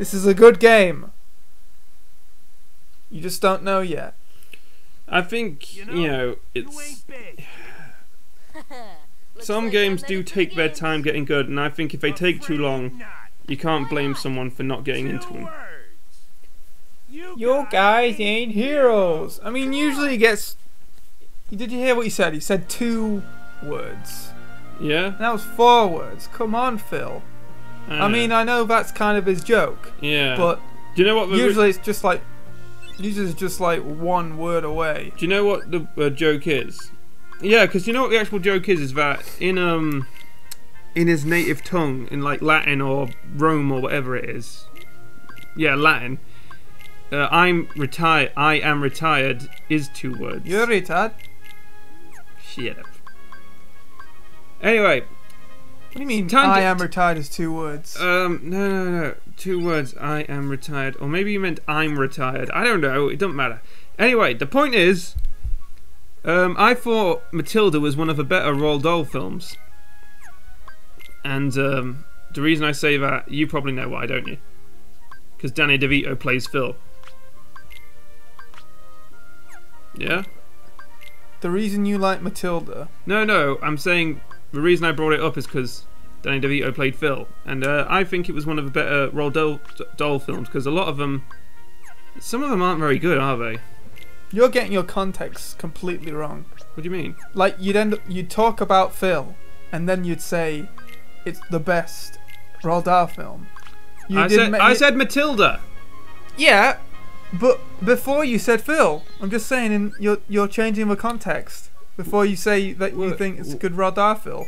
This is a good game. You just don't know yet. I think, you know, it's... Some games do take their time getting good, and I think if they take too long, you can't blame someone for not getting into them. You guys ain't heroes. I mean, usually he gets... Did you hear what he said? He said 2 words. Yeah? And that was 4 words. Come on, Phil. I mean, I know that's kind of his joke. Yeah. But do you know what usually it's just like... Usually it's just like 1 word away. Do you know what the joke is? Yeah, because you know what the actual joke is that in his native tongue, in like Latin or Rome or whatever it is. Yeah, Latin. I am retired is 2 words. You're retarded. Shut up. Anyway. What do you mean, I am retired is 2 words? No. 2 words, I am retired. Or maybe you meant I'm retired. I don't know, it doesn't matter. Anyway, the point is, I thought Matilda was one of the better Roald Dahl films. And the reason I say that, you probably know why, don't you? Because Danny DeVito plays Phil. Yeah? The reason you like Matilda? No, I'm saying the reason I brought it up is because Danny DeVito played Phil. And I think it was one of the better Roald Dahl films, because a lot of them, some of them aren't very good, are they? You're getting your context completely wrong. What do you mean? Like, you'd talk about Phil, and then you'd say it's the best Roald Dahl film. I said Matilda. Yeah, but before you said Phil, I'm just saying you're changing the context before you say that you think it's a good Roald Dahl film.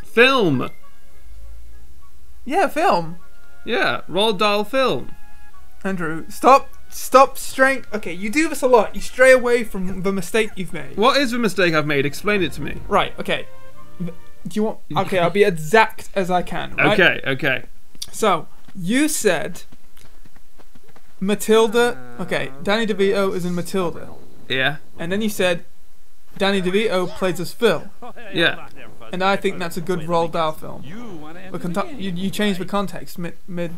Film. Yeah, film. Yeah, Roald Dahl film. Andrew, stop straying. Okay, you do this a lot. You stray away from the mistake you've made. What is the mistake I've made? Explain it to me. Right. Okay. Do you want? Okay, I'll be exact as I can. Right? Okay. So you said Matilda. Okay, Danny DeVito is in Matilda. Yeah. And then you said Danny DeVito plays as Phil. Yeah. And I think that's a good Roald Dahl film. You changed the context mid.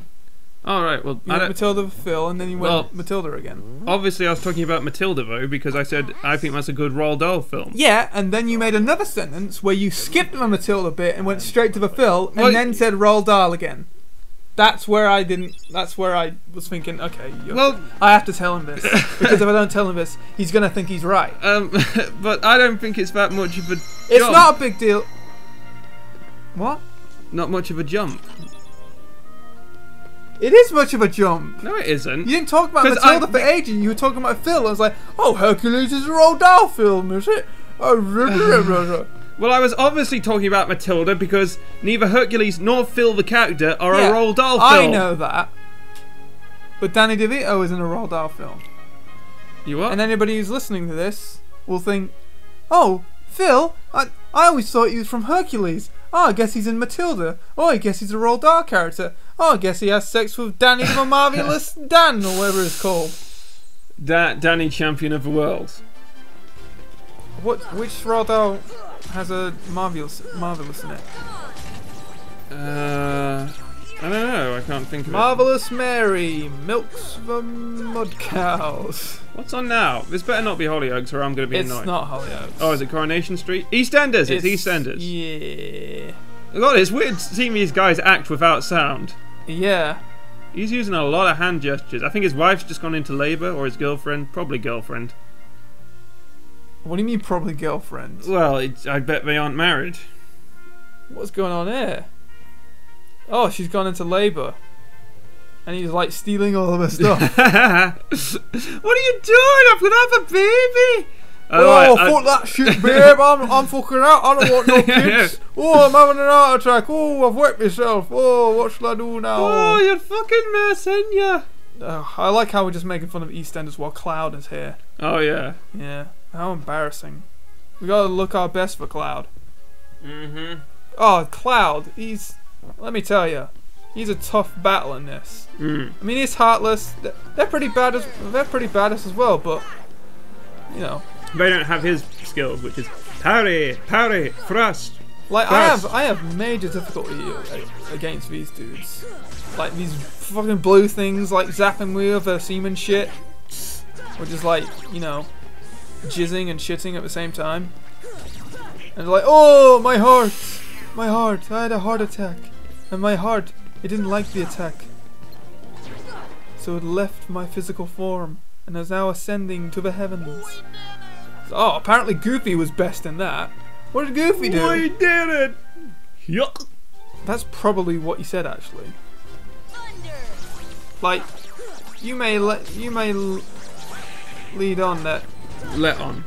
All right. Well, you went Matilda for Phil, and then you went Matilda again. Obviously, I was talking about Matilda though, because I said I think that's a good Roald Dahl film. Yeah, and then you made another sentence where you skipped the Matilda bit and went straight to the Phil, and then said Roald Dahl again. That's where I didn't. That's where I was thinking. Okay, I have to tell him this, because if I don't tell him this, he's gonna think he's right. But I don't think it's that much of a. It's not a big deal. What? Not much of a jump. It is much of a jump. No, it isn't. You didn't talk about Matilda for ages. You were talking about Phil. I was like, oh, Hercules is a Roald Dahl film, is it? Well, I was obviously talking about Matilda because neither Hercules nor Phil the character are a Roald Dahl film. I know that. But Danny DeVito is in a Roald Dahl film. You what? And anybody who's listening to this will think, oh, Phil, I always thought he was from Hercules. Oh, I guess he's in Matilda. Oh, I guess he's a Roald Dahl character. Oh, I guess he has sex with Danny the Marvelous Dan, or whatever it's called. Danny, champion of the world. Which Roald Dahl has a marvelous in it? I don't know. I can't think of Marvelous Mary milks the mud cows. What's on now? This better not be Hollyoaks, or I'm going to be annoyed. It's not Hollyoaks. Oh, is it Coronation Street? EastEnders. It's EastEnders. Yeah. God, it's weird seeing these guys act without sound. Yeah. He's using a lot of hand gestures. I think his wife's just gone into labour, or his girlfriend. Probably girlfriend. What do you mean, probably girlfriend? Well, I bet they aren't married. What's going on here? Oh, she's gone into labour. And he's like stealing all of her stuff. What are you doing? I'm going to have a baby. Fuck that shit, babe. I'm fucking out. I don't want no kids. Oh, I'm having an heart attack. Oh, I've wet myself. Oh, what shall I do now? Oh, you're fucking mess, ain't ya? I like how we're just making fun of EastEnders while Cloud is here. Oh, yeah. Yeah. How embarrassing. We gotta look our best for Cloud. Mm-hmm. Oh, Cloud. Let me tell you. He's a tough battle in this. Mm. I mean, he's heartless. They're pretty badass as well, but you know. They don't have his skills, which is parry, thrust, Like I have major difficulty against these dudes. Like these fucking blue things, like zapping me with their semen shit, or just like, you know, jizzing and shitting at the same time. And like, oh, my heart, I had a heart attack, and my heart, it didn't like the attack, so it left my physical form and is now ascending to the heavens. Oh, apparently Goofy was best in that. What did Goofy do? We did it! Yuck! That's probably what he said, actually. Like, you may lead on that. Let on.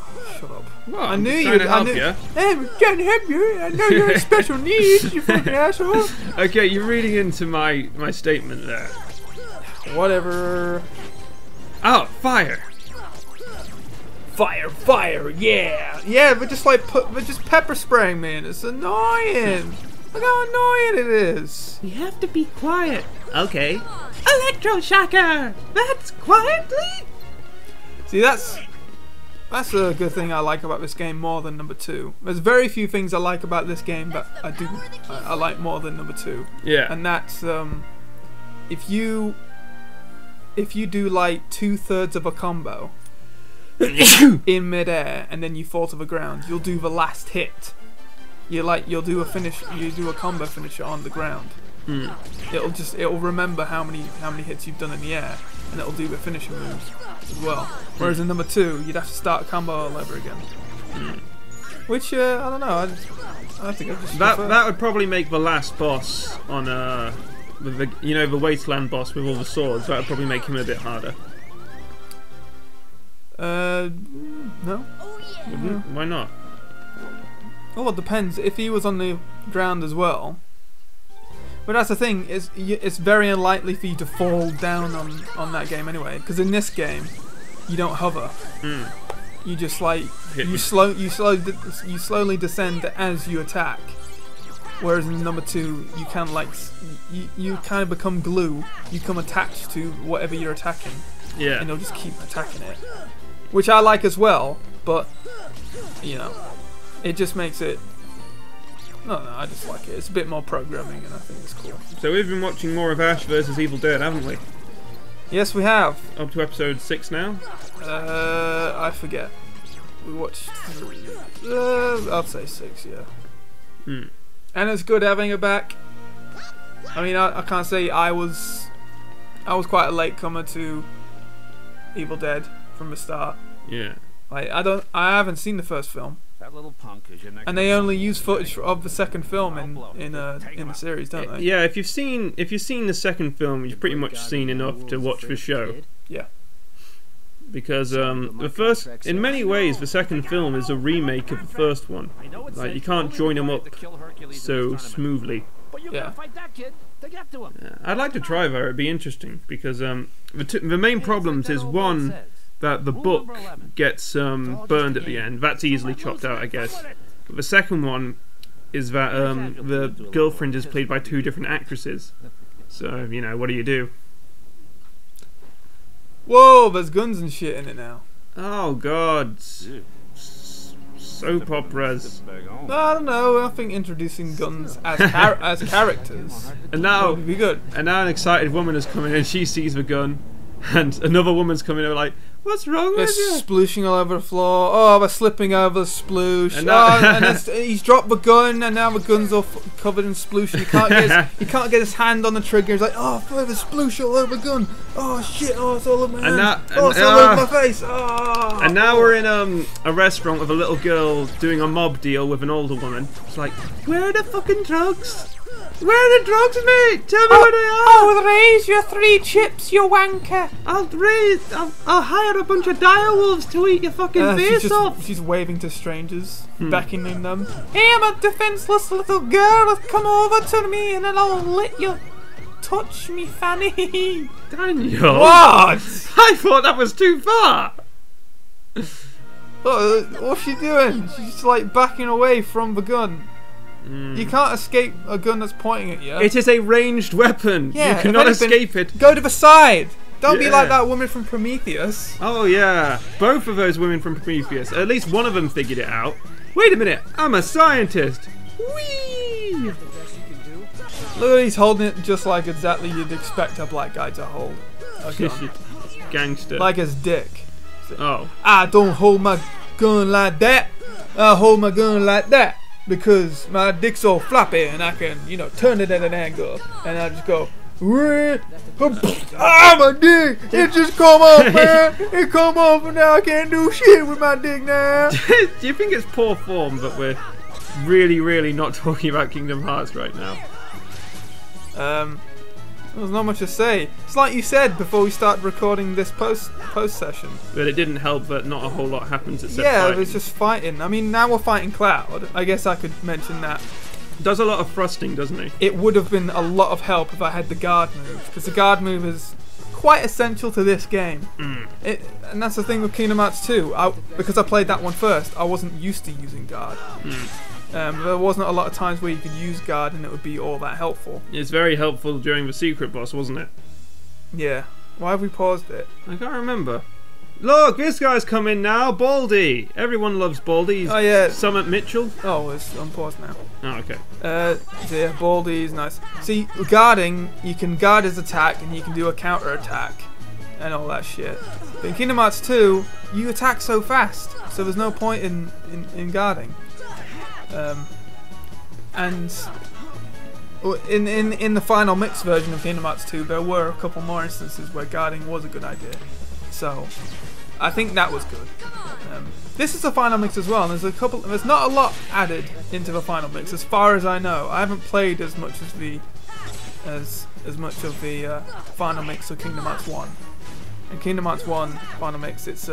Oh, shut up. Well, I knew you. Hey, I'm trying to help you. I know you're special needs, you fucking asshole. Okay, you're reading into my statement there. Whatever. Oh, fire! Fire, yeah. Yeah, but just like but just pepper spraying, man. It's annoying. Look how annoying it is. You have to be quiet. Okay. Electroshocker! That's quietly? See, that's a good thing I like about this game more than number 2. There's very few things I like about this game that I like more than number 2. Yeah. And that's if you do like 2/3 of a combo in midair and then you fall to the ground, you'll do the last hit. You'll do a combo finisher on the ground. Mm. It'll remember how many hits you've done in the air, and it'll do the finishing moves as well. Whereas in number 2, you'd have to start a combo all over again. Mm. Which I don't know. I think I just that would probably make the last boss on the wasteland boss with all the swords. That would probably make him a bit harder. No. Why not? Well, it depends. If he was on the ground as well. But that's the thing, it's very unlikely for you to fall down on that game anyway. Because in this game, you don't hover. Mm. You just like you slowly descend as you attack. Whereas in number 2, you kind of like you kind of become glue. You become attached to whatever you're attacking. Yeah. And you'll just keep attacking it, which I like as well. But you know, it just makes it. No, I just like it. It's a bit more programming, and I think it's cool. So we've been watching more of Ash vs Evil Dead, haven't we? Yes, we have. Up to episode 6 now. I forget. We watched. I'll say 6, yeah. Hmm. And it's good having her back. I mean, I can't say I was quite a latecomer to Evil Dead from the start. Yeah. Like I haven't seen the first film. That little punk is your next. And they only use footage of the second film in the series, don't they? Yeah, if you've seen the second film, you've pretty much seen enough to watch the show. Yeah. Because the first, in many ways, the second film is a remake of the first one. Like, you can't join them up so smoothly. Yeah. I'd like to try that. It'd be interesting because the main problems is one, that the book gets burned at the end. That's easily chopped out, I guess. But the second one is that the girlfriend is played by 2 different actresses. So, you know, what do you do? Whoa, there's guns and shit in it now. Oh god. Soap operas. I don't know, I think introducing guns as characters And now, would be good. and now an excited woman has come in and she sees the gun. And another woman's coming over like, what's wrong They're with you? splooshing all over the floor. Oh, they're slipping over the sploosh. And now- and he's dropped the gun, and now the gun's all covered in sploosh. And he can't get his hand on the trigger. He's like, oh, there's sploosh all over the gun. Oh shit! Oh, it's all over my hand. Oh, it's all over my face. Oh. And now we're in a restaurant with a little girl doing a mob deal with an older woman. It's like, where are the fucking drugs? Where are the drugs, mate? Tell me where they are. Oh, raise your 3 chips, you wanker. I'll hire a bunch of direwolves to eat your fucking face off. She's waving to strangers, beckoning them. Hey, I'm a defenseless little girl. Come over to me, and then I'll let you touch me, fanny. Daniel. What? I thought that was too far. What's she doing? She's like backing away from the gun. You can't escape a gun that's pointing at you. It is a ranged weapon. Yeah, you cannot escape it. Go to the side. Don't be Yeah. like that woman from Prometheus. Oh yeah, both of those women from Prometheus. At least one of them figured it out. Wait a minute, I'm a scientist. Whee! Look at he's holding it just like exactly you'd expect a black guy to hold a gun. Gangster. Like his dick. Oh. I don't hold my gun like that. I hold my gun like that because my dick's all floppy and I can, you know, turn it at an angle. And I just go, ah, my dick! It just come off, man! It come off and now I can't do shit with my dick now. Do you think it's poor form that we're really not talking about Kingdom Hearts right now? There's not much to say. It's like you said before we started recording this post session. But it didn't help that not a whole lot happens except yeah, fighting. it was just fighting. I mean, now we're fighting Cloud. I guess I could mention that. Does a lot of thrusting, doesn't he? It would have been a lot of help if I had the guard move, because the guard move is quite essential to this game. And that's the thing with Kingdom Hearts 2. Because I played that one first, I wasn't used to using guard. There wasn't a lot of times where you could use guard and it would be all that helpful. It's very helpful during the secret boss, wasn't it? Yeah. Why have we paused it? I can't remember. Look, this guy's come in now, Baldy. Everyone loves Baldy. Oh yeah. Summit Mitchell. Oh, it's unpaused now. Oh, okay. So yeah, Baldy's nice. See, guarding, you can guard his attack and you can do a counter attack and all that shit. But in Kingdom Hearts 2, you attack so fast, so there's no point in guarding. And in the final mix version of Kingdom Hearts 2, there were a couple more instances where guarding was a good idea. So I think that was good. This is the final mix as well, and there's not a lot added into the final mix as far as I know. I haven't played as much of the final mix of Kingdom Hearts 1. In Kingdom Hearts 1 final mix, it's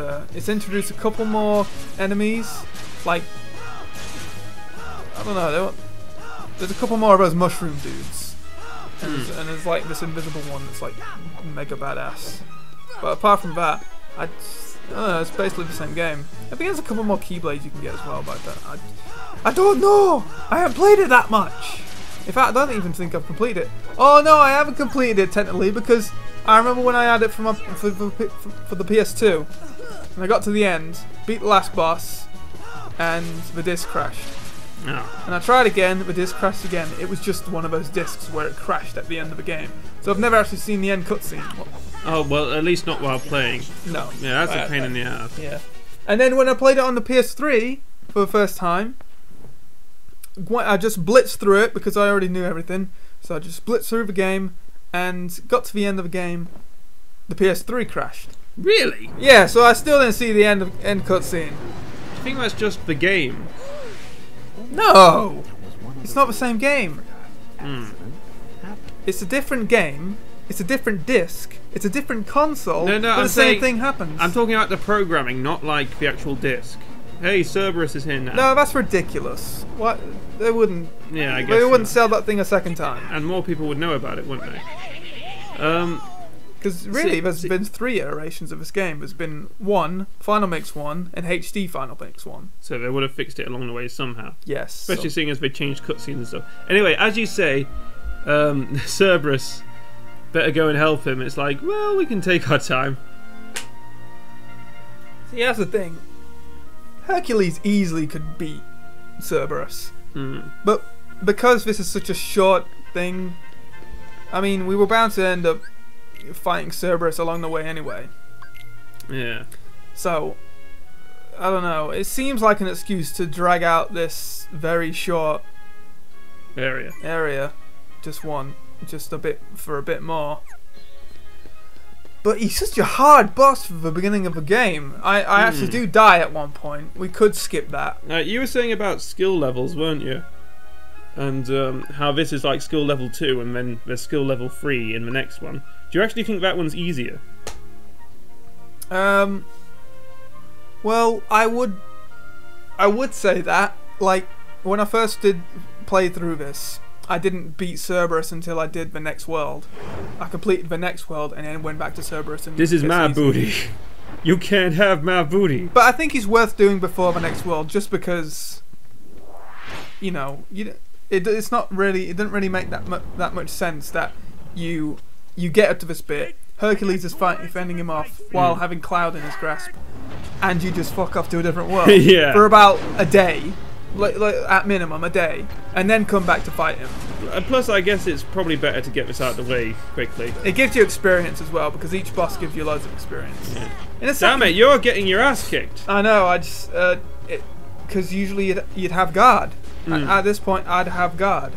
introduced a couple more enemies, like I don't know, there's a couple more of those mushroom dudes, and there's like this invisible one that's like mega badass. But apart from that, I don't know, it's basically the same game. I think there's a couple more keyblades you can get as well, but I don't know! I haven't played it that much! In fact, I don't even think I've completed it. Oh no, I haven't completed it technically, because I remember when I had it for the PS2, and I got to the end, beat the last boss, and the disc crashed. Oh. And I tried again, the disc crashed again. It was just one of those discs where it crashed at the end of the game. So I've never actually seen the end cutscene. Oh, well, at least not while playing. No. Yeah, that's a pain in the ass. Yeah. And then when I played it on the PS3 for the first time, I just blitzed through it because I already knew everything. So I just blitzed through the game and got to the end of the game. The PS3 crashed. Really? Yeah, so I still didn't see the end cutscene. I think that's just the game. No! It's not the same game. It's a different game. It's a different disc. It's a different console. No, but the same thing happens. I'm talking about the programming, not like the actual disc. Hey, Cerberus is here now. No, that's ridiculous. What? They wouldn't. Yeah, I guess They wouldn't so. sell that thing a second time. And more people would know about it, wouldn't they? Because really, there's been 3 iterations of this game. There's been 1, Final Mix 1, and HD Final Mix 1. So they would have fixed it along the way somehow. Yes. Especially seeing as they changed cutscenes and stuff. Anyway, as you say, Cerberus, better go and help him. It's like, well, we can take our time. See, that's the thing. Hercules easily could beat Cerberus. But because this is such a short thing, I mean, we were bound to end up fighting Cerberus along the way anyway. Yeah. So, I don't know. It seems like an excuse to drag out this very short area. Just a bit more. But he's such a hard boss for the beginning of the game. I actually do die at one point. We could skip that. You were saying about skill levels, weren't you? And how this is like skill level 2 and then there's skill level 3 in the next one. Do you actually think that one's easier? Well, I would say that. Like, when I first did play through this, I didn't beat Cerberus until I did the next world. I completed the next world and then went back to Cerberus. And this is my booty. You can't have my booty. But I think he's worth doing before the next world, just because, you know, it's not really. It didn't really make that much sense that you get up to this bit. Hercules is fending him off while having Cloud in his grasp, and you just fuck off to a different world Yeah. for about a day. like at minimum a day, and then come back to fight him. Plus, I guess it's probably better to get this out of the way quickly. It gives you experience as well, because each boss gives you loads of experience. Yeah. Damn it, you're getting your ass kicked. I know, I just, because usually you'd have guard. At this point, I'd have guard.